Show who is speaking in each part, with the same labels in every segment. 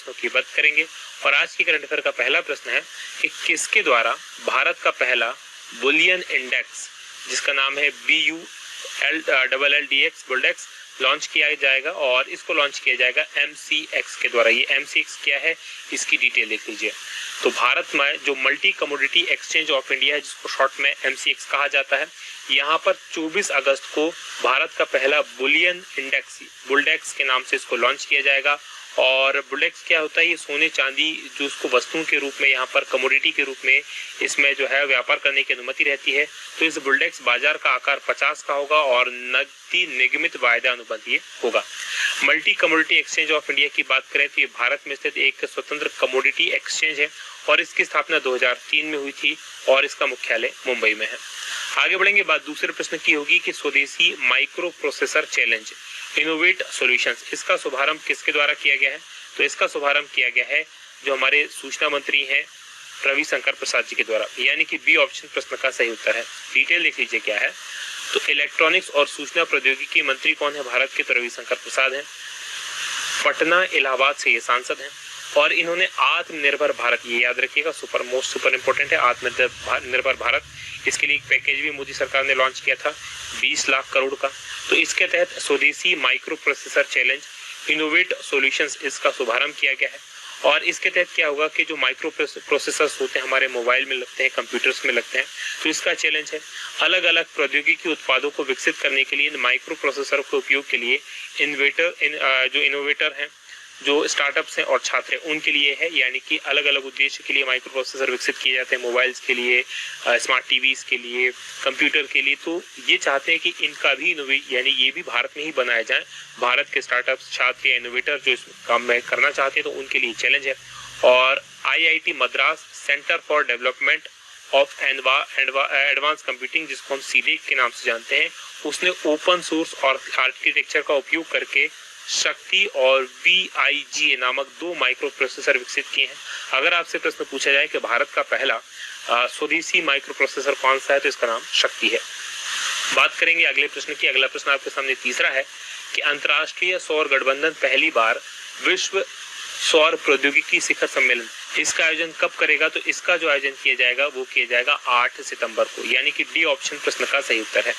Speaker 1: प्रश्नों की बात करेंगे। और आज की करंट अफेयर का पहला प्रश्न है कि किसके द्वारा भारत का पहला बुलियन इंडेक्स, जिसका नाम है BULLDX बुल्डेक्स, लॉन्च किया जाएगा, और इसको लॉन्च किया जाएगा MCX के द्वारा। ये MCX क्या है, इसकी डिटेल देख लीजिए। तो भारत में जो multi commodity exchange of India है, जिसको शॉर्ट में MCX कहा जाता है, यहाँ पर 24 अगस्त को भारत का पहला बुलियन इंडेक्स बुल्डेक्स के नाम से इसको लॉन्च किया जाएगा। और बुल्डेक्स क्या होता है, ये सोने चांदी जो उसको वस्तुओं के रूप में, यहाँ पर कमोडिटी के रूप में इसमें जो है व्यापार करने की अनुमति रहती है। तो इस बुल्डेक्स बाजार का आकार 50 का होगा और नकदी निगमित वायदा अनुबंधीय होगा। Multi commodity exchange of India की बात करें तो ये भारत में स्थित एक स्वतंत्र कमोडिटी एक्सचेंज है और इसकी स्थापना 2003 में हुई थी और इसका मुख्यालय मुंबई में है। आगे बढ़ेंगे, बात दूसरे प्रश्न की होगी कि स्वदेशी micro processor challenge innovate solutions, इसका शुभारंभ किसके द्वारा किया गया है? तो इसका शुभारंभ किया गया है जो हमारे सूचना मंत्री हैं रविशंकर प्रसाद जी के द्वारा, यानी कि बी ऑप्शन प्रश्न का सही उत्तर है। डिटेल देख लीजिए क्या है। तो इलेक्ट्रॉनिक्स और सूचना प्रौद्योगिकी मंत्री कौन है भारत के? तो रविशंकर प्रसाद हैं। पटना इलाहाबाद से ये सांसद हैं और इन्होंने आत्मनिर्भर भारत, ये याद रखिएगा, सुपर इंपोर्टेंट है, आत्मनिर्भर भारत, इसके लिए एक पैकेज भी मोदी सरकार ने लॉन्च किया था 20 लाख करोड़ का। तो इसके तहत स्वदेशी micro processor challenge innovate solutions, इसका शुभारंभ किया गया है। और इसके तहत क्या होगा कि जो माइक्रो प्रोसेसर्स होते हैं हमारे मोबाइल में लगते हैं, कंप्यूटर्स में लगते हैं, तो इसका चैलेंज है अलग अलग प्रौद्योगिकी उत्पादों को विकसित करने के लिए इन माइक्रो प्रोसेसर के उपयोग के लिए जो इनोवेटर हैं, जो स्टार्टअप्स हैं और छात्र हैं, उनके लिए है। यानी कि अलग अलग उद्देश्य के लिए माइक्रो प्रोसेसर विकसित किए जाते हैं, मोबाइल्स के लिए, स्मार्ट टीवीज के लिए, कंप्यूटर के लिए। तो ये चाहते हैं कि इनका भी यानी ये भी भारत में ही बनाया जाए। भारत के स्टार्टअप्स, छात्र या इनोवेटर जो इस काम में करना चाहते हैं तो उनके लिए चैलेंज है। और IIT Madras centre for development of advance computing, जिसको हम सीडेक के नाम से जानते हैं, उसने ओपन सोर्स और आर्किटेक्चर का उपयोग करके शक्ति और VIGA नामक 2 माइक्रो प्रोसेसर विकसित किए हैं। अगर आपसे प्रश्न पूछा जाए कि भारत का पहला स्वदेशी माइक्रो प्रोसेसर कौन सा है, तो इसका नाम शक्ति है। बात करेंगे अगले प्रश्न की। अगला प्रश्न आपके सामने तीसरा है कि अंतर्राष्ट्रीय सौर गठबंधन पहली बार विश्व सौर प्रौद्योगिकी शिखर सम्मेलन, इसका आयोजन कब करेगा? तो इसका जो आयोजन किया जाएगा वो किया जाएगा 8 सितंबर को, यानी कि डी ऑप्शन प्रश्न का सही उत्तर है।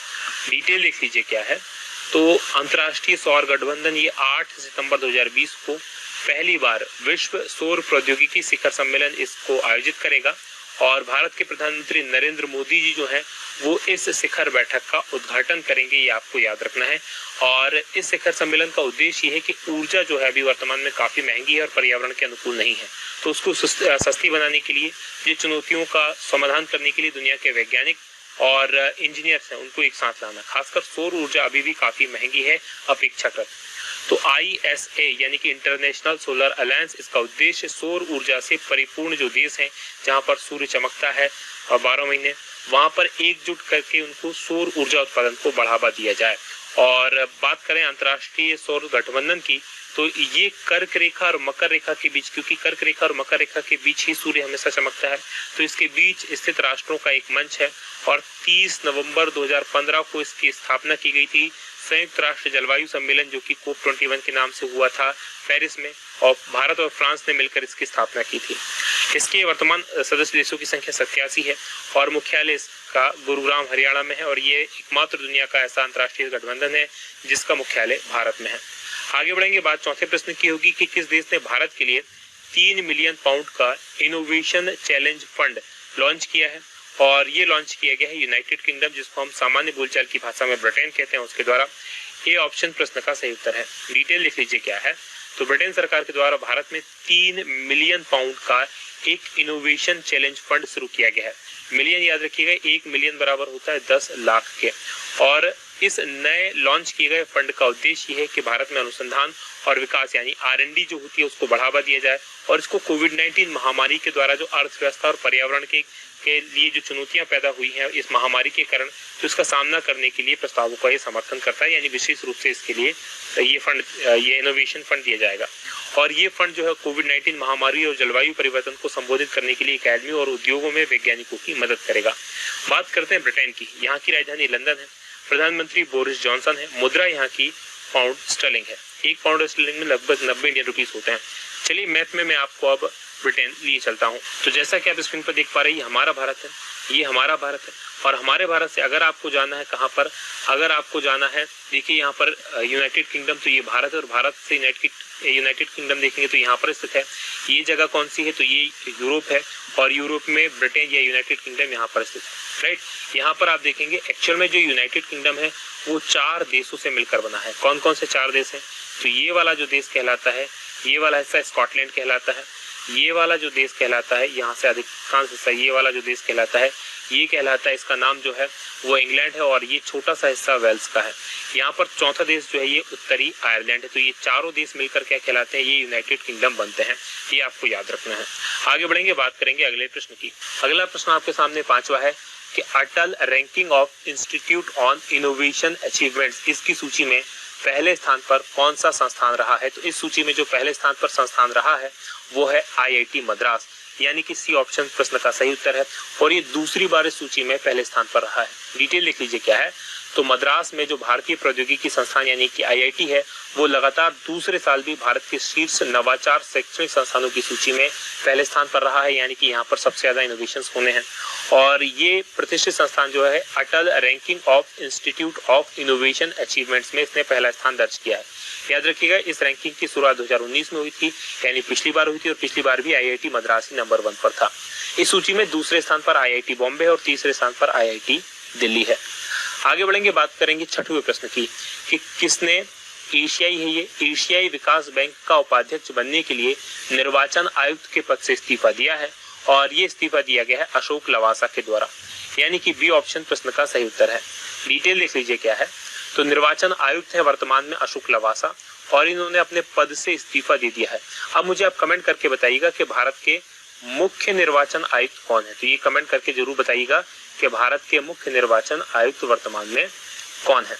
Speaker 1: डिटेल देख लीजिए क्या है। तो अंतर्राष्ट्रीय सौर गठबंधन ये 8 सितंबर 2020 को पहली बार विश्व सौर प्रौद्योगिकी शिखर सम्मेलन इसको आयोजित करेगा और भारत के प्रधानमंत्री नरेंद्र मोदी जी जो हैं वो इस शिखर बैठक का उद्घाटन करेंगे, ये आपको याद रखना है। और इस शिखर सम्मेलन का उद्देश्य ये है कि ऊर्जा जो है अभी वर्तमान में काफी महंगी है और पर्यावरण के अनुकूल नहीं है, तो उसको सस्ती बनाने के लिए, ये चुनौतियों का समाधान करने के लिए दुनिया के वैज्ञानिक और इंजीनियर्स हैं उनको एक साथ लाना। खासकर सौर ऊर्जा अभी भी काफी महंगी है अपेक्षाकृत। तो ISA यानी कि इंटरनेशनल सोलर अलायंस, इसका उद्देश्य सौर ऊर्जा से परिपूर्ण जो देश हैं जहां पर सूर्य चमकता है और 12 महीने, वहां पर एकजुट करके उनको सौर ऊर्जा उत्पादन को बढ़ावा दिया जाए। और बात करें अंतर्राष्ट्रीय सौर गठबंधन की, तो ये कर्क रेखा और मकर रेखा के बीच, क्योंकि कर्क रेखा और मकर रेखा के बीच ही सूर्य हमेशा चमकता है, तो इसके बीच स्थित राष्ट्रों का एक मंच है। और 30 नवंबर 2015 को इसकी स्थापना की गई थी। संयुक्त राष्ट्र जलवायु सम्मेलन जो कि COP21 के नाम से हुआ था पेरिस में, और भारत और फ्रांस ने मिलकर इसकी स्थापना की थी। इसके वर्तमान सदस्य देशों की संख्या 87 है और मुख्यालय इसका गुरुग्राम हरियाणा में है। और ये एकमात्र दुनिया का ऐसा अंतर्राष्ट्रीय गठबंधन है जिसका मुख्यालय भारत में है। आगे बढ़ेंगे, बात चौथे प्रश्न की होगी कि किस देश ने भारत के लिए 3 मिलियन पाउंड का इनोवेशन चैलेंज फंड लॉन्च किया है? और ये लॉन्च किया गया है यूनाइटेड किंगडम, जिसको हम सामान्य बोलचाल की भाषा में ब्रिटेन कहते हैं, उसके द्वारा। ये ऑप्शन प्रश्न का सही उत्तर है। डिटेल लिख लीजिए क्या है। तो ब्रिटेन सरकार के द्वारा भारत में 3 मिलियन पाउंड का एक इनोवेशन चैलेंज फंड शुरू किया गया है। मिलियन याद रखिएगा, 1 मिलियन बराबर होता है 10 लाख के। और इस नए लॉन्च किए गए फंड का उद्देश्य ये है कि भारत में अनुसंधान और विकास यानी R&D जो होती है उसको बढ़ावा दिया जाए और इसको कोविड-19 महामारी के द्वारा जो अर्थव्यवस्था और पर्यावरण के लिए जो चुनौतियां पैदा हुई हैं इस महामारी के कारण, तो इसका सामना करने के लिए प्रस्तावों का ये समर्थन करता है। यानी विशेष रूप से इसके लिए ये इनोवेशन फंड दिया जाएगा। और ये फंड जो है कोविड-19 महामारी और जलवायु परिवर्तन को संबोधित करने के लिए अकादमी और उद्योगों में वैज्ञानिकों की मदद करेगा। बात करते हैं ब्रिटेन की। यहाँ की राजधानी लंदन है, प्रधानमंत्री बोरिस जॉनसन है, मुद्रा यहाँ की पाउंड स्टर्लिंग है। 1 पाउंड स्टर्लिंग में लगभग 90 इंडियन रुपीस होते हैं। चलिए मैप में मैं आपको अब ब्रिटेन लिए चलता हूँ। तो जैसा कि आप स्क्रीन पर देख पा रहे हैं, ये हमारा भारत है, ये हमारा भारत है। और हमारे भारत से अगर आपको जाना है कहाँ पर, अगर आपको जाना है, देखिए यहाँ पर यूनाइटेड किंगडम, तो ये भारत है, और भारत से यूनाइटेड किंगडम देखेंगे तो यहाँ पर स्थित है। ये जगह कौन सी है, तो ये यूरोप है, और यूरोप में ब्रिटेन या यूनाइटेड किंगडम यहाँ पर स्थित है, राइट। यहाँ पर आप देखेंगे एक्चुअल में जो यूनाइटेड किंगडम है वो 4 देशों से मिलकर बना है। कौन कौन से 4 देश हैं, तो ये वाला जो देश कहलाता है, ये वाला हिस्सा स्कॉटलैंड कहलाता है, ये वाला जो देश कहलाता है, यहाँ से अधिकांश हिस्सा ये वाला जो देश कहलाता है, ये कहलाता है, इसका नाम जो है वो इंग्लैंड है, और ये छोटा सा हिस्सा वेल्स का है। यहाँ पर चौथा देश जो है ये उत्तरी आयरलैंड है। तो ये चारों देश मिलकर क्या कहलाते हैं, ये यूनाइटेड किंगडम बनते हैं। ये आपको याद रखना है। आगे बढ़ेंगे, बात करेंगे अगले प्रश्न की। अगला प्रश्न आपके सामने 5वां है कि Atal ranking of institute on innovation achievements, इसकी सूची में पहले स्थान पर कौन सा संस्थान रहा है। तो इस सूची में जो पहले स्थान पर संस्थान रहा है वो है IIT मद्रास, यानी कि सी ऑप्शन प्रश्न का सही उत्तर है, और ये दूसरी बार इस सूची में पहले स्थान पर रहा है। डिटेल लिख लीजिए क्या है, तो मद्रास में जो भारतीय प्रौद्योगिकी संस्थान यानी कि IIT है, वो लगातार दूसरे साल भी भारत के शीर्ष नवाचार शैक्षणिक संस्थानों की सूची में पहले स्थान पर रहा है, यानी कि यहाँ पर सबसे ज्यादा इनोवेशंस होने हैं। और ये प्रतिष्ठित संस्थान जो है Atal ranking of institute of innovation achievements में इसने पहला स्थान दर्ज किया है। याद रखिएगा, इस रैंकिंग की शुरुआत 2019 में हुई थी, यानी पिछली बार हुई थी, और पिछली बार भी IIT मद्रास ही नंबर 1 पर था। इस सूची में दूसरे स्थान पर IIT बॉम्बे और तीसरे स्थान पर IIT दिल्ली है। आगे बढ़ेंगे, बात करेंगे 6वें प्रश्न की कि किसने एशियाई विकास बैंक का उपाध्यक्ष बनने के लिए निर्वाचन आयुक्त के पद से इस्तीफा दिया है, और ये इस्तीफा दिया गया है अशोक लवासा के द्वारा, यानी कि बी ऑप्शन प्रश्न का सही उत्तर है। डिटेल लिख लीजिए क्या है, तो निर्वाचन आयुक्त है वर्तमान में अशोक लवासा, और इन्होंने अपने पद से इस्तीफा दे दिया है। अब मुझे आप कमेंट करके बताइएगा कि भारत के मुख्य निर्वाचन आयुक्त कौन है, तो ये कमेंट करके जरूर बताइएगा कि भारत के मुख्य निर्वाचन आयुक्त वर्तमान में कौन है।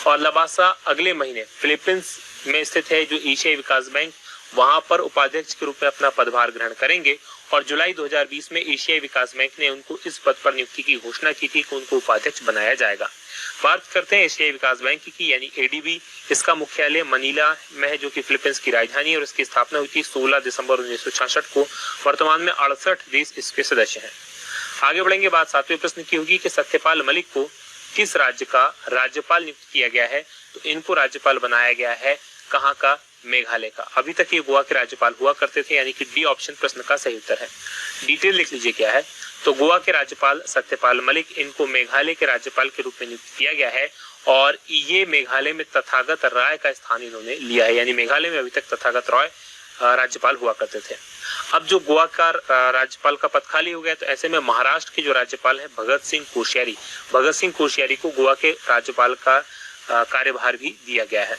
Speaker 1: और लवासा अगले महीने फिलीपींस में स्थित है जो एशियाई विकास बैंक, वहां पर उपाध्यक्ष के रूप में अपना पदभार ग्रहण करेंगे, और जुलाई 2020 में एशियाई विकास बैंक ने उनको इस पद पर नियुक्ति की घोषणा की थी कि उनको उपाध्यक्ष बनाया जाएगा। बात करते हैं एशियाई विकास बैंक की, यानी ADB। इसका मुख्यालय मनीला में है, जो कि फिलीपींस की राजधानी है, और इसकी स्थापना हुई थी 16 दिसंबर 1966 को। वर्तमान में 68 देश इसके सदस्य हैं। आगे बढ़ेंगे, बात 7वें प्रश्न की होगी कि सत्यपाल मलिक को किस राज्य का राज्यपाल नियुक्त किया गया है। तो इनको राज्यपाल बनाया गया है कहाँ का, मेघालय का। अभी तक ये गोवा के राज्यपाल हुआ करते थे, यानी कि डी ऑप्शन प्रश्न का सही उत्तर है। डिटेल लिख लीजिए क्या है, तो गोवा के राज्यपाल सत्यपाल मलिक, इनको मेघालय के राज्यपाल के रूप में नियुक्त किया गया है, और ये मेघालय में तथागत राय का स्थान इन्होंने लिया है, यानी मेघालय में अभी तक तथागत राय राज्यपाल हुआ करते थे। अब जो गोवा का राज्यपाल का पद खाली हो गया, तो ऐसे में महाराष्ट्र के जो राज्यपाल है भगत सिंह कोश्यारी को गोवा के राज्यपाल का कार्यभार भी दिया गया है।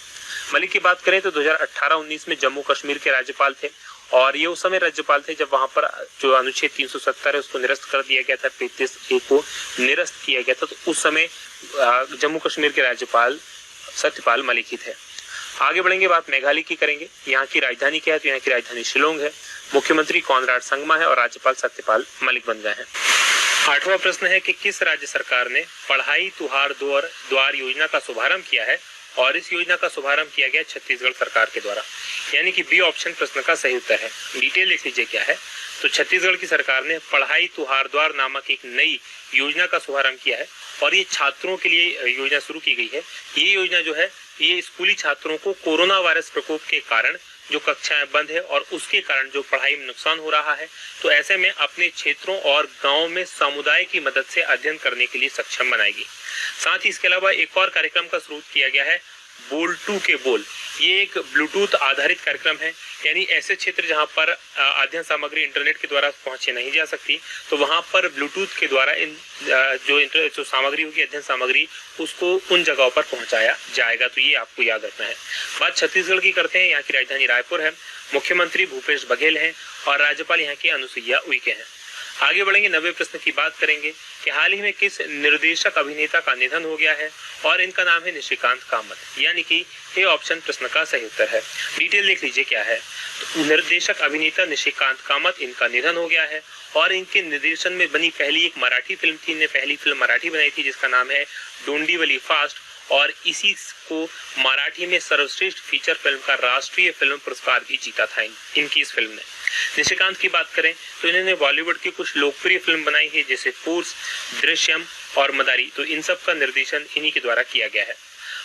Speaker 1: मलिक की बात करें तो 2018-19 में जम्मू कश्मीर के राज्यपाल थे, और ये उस समय राज्यपाल थे जब वहां पर जो अनुच्छेद 370 है उसको निरस्त कर दिया गया था, 35A को निरस्त किया गया था। तो उस समय जम्मू कश्मीर के राज्यपाल सत्यपाल मलिक ही थे। आगे बढ़ेंगे, बात मेघालय की करेंगे। यहाँ की राजधानी क्या है, तो यहाँ की राजधानी शिलोंग है। मुख्यमंत्री कॉनराड संगमा है, और राज्यपाल सत्यपाल मलिक बन गए हैं। 8वां प्रश्न है कि किस राज्य सरकार ने पढ़ाई तुहार द्वार योजना का शुभारंभ किया है, और इस योजना का शुभारंभ किया गया छत्तीसगढ़ सरकार के द्वारा, यानी कि बी ऑप्शन प्रश्न का सही उत्तर है। डिटेल लिख लीजिए क्या है, तो छत्तीसगढ़ की सरकार ने पढ़ाई तुहार द्वार नामक एक नई योजना का शुभारंभ किया है, और ये छात्रों के लिए योजना शुरू की गई है। ये योजना जो है ये स्कूली छात्रों को कोरोना वायरस प्रकोप के कारण जो कक्षाएं बंद है और उसके कारण जो पढ़ाई में नुकसान हो रहा है, तो ऐसे में अपने क्षेत्रों और गांवों में समुदाय की मदद से अध्ययन करने के लिए सक्षम बनाएगी। साथ ही इसके अलावा एक और कार्यक्रम का शुरू किया गया है, बोल टू के बोल। ये एक ब्लूटूथ आधारित कार्यक्रम है, यानी ऐसे क्षेत्र जहां पर अध्ययन सामग्री इंटरनेट के द्वारा पहुंचे नहीं जा सकती, तो वहां पर ब्लूटूथ के द्वारा इन जो सामग्री होगी, अध्ययन सामग्री, उसको उन जगहों पर पहुंचाया जाएगा। तो ये आपको याद रखना है। बात छत्तीसगढ़ की करते हैं। यहाँ की राजधानी रायपुर है, मुख्यमंत्री भूपेश बघेल हैं, और राज्यपाल यहाँ की अनुसुईया उइके हैं। आगे बढ़ेंगे, 90वें प्रश्न की बात करेंगे कि हाल ही में किस निर्देशक अभिनेता का निधन हो गया है, और इनका नाम है निशिकांत कामत, यानी कि ए ऑप्शन प्रश्न का सही उत्तर है। डिटेल लिख लीजिए क्या है, तो निर्देशक अभिनेता निशिकांत कामत, इनका निधन हो गया है, और इनके निर्देशन में बनी पहली एक मराठी फिल्म थी। इन्हें पहली फिल्म मराठी बनाई थी जिसका नाम है डोंडीवली फास्ट, और इसी को मराठी में सर्वश्रेष्ठ फीचर फिल्म का राष्ट्रीय फिल्म पुरस्कार भी जीता था इनकी इस फिल्म ने। निशिकांत की बात करें तो इन्होंने बॉलीवुड की कुछ लोकप्रिय फिल्म बनाई है जैसे फोर्स, दृश्यम और मदारी, तो इन सब का निर्देशन इन्हीं के द्वारा किया गया है।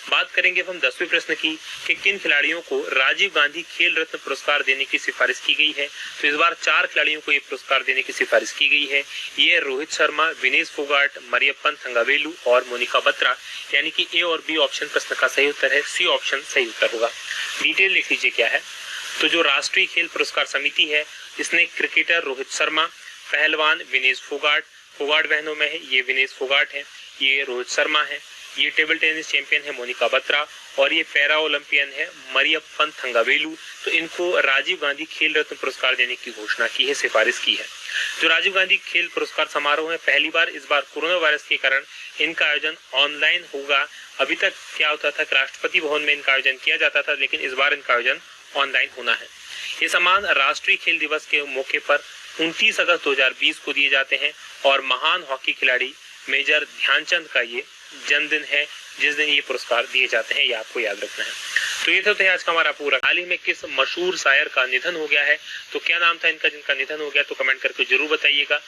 Speaker 1: बात करेंगे हम 10वें प्रश्न की कि किन खिलाड़ियों को राजीव गांधी खेल रत्न पुरस्कार देने की सिफारिश की गई है। तो इस बार 4 खिलाड़ियों को ये पुरस्कार देने की सिफारिश की गई है। ये रोहित शर्मा, विनेश फोगाट, मरियप्पन थंगावेलु और मोनिका बत्रा, यानी कि ए और बी ऑप्शन प्रश्न का सही उत्तर है, सी ऑप्शन सही उत्तर होगा। डिटेल लिख लीजिए क्या है। तो जो राष्ट्रीय खेल पुरस्कार समिति है इसने क्रिकेटर रोहित शर्मा, पहलवान विनेश फोगाट, फोगाट बहनों में है ये विनेश फोगाट है, ये रोहित शर्मा है, ये टेबल टेनिस चैंपियन है मोनिका बत्रा और ये पैरा ओलंपियन है मरियप्पन थंगावेलु, तो इनको राजीव गांधी खेल रत्न पुरस्कार देने की घोषणा की है, सिफारिश की है। जो राजीव गांधी खेल पुरस्कार समारोह है पहली बार इस बार कोरोना वायरस के कारण इनका आयोजन ऑनलाइन होगा। अभी तक क्या होता था कि राष्ट्रपति भवन में इनका आयोजन किया जाता था, लेकिन इस बार इनका आयोजन ऑनलाइन होना है। ये सम्मान राष्ट्रीय खेल दिवस के मौके पर 29 अगस्त 2020 को दिए जाते हैं और महान हॉकी खिलाड़ी मेजर ध्यानचंद का ये जन्मदिन है जिस दिन ये पुरस्कार दिए जाते हैं, ये आपको याद रखना है। तो ये तो आज का हमारा पूरा। हाल ही में किस मशहूर शायर का निधन हो गया है, तो क्या नाम था इनका जिनका निधन हो गया, तो कमेंट करके जरूर बताइएगा।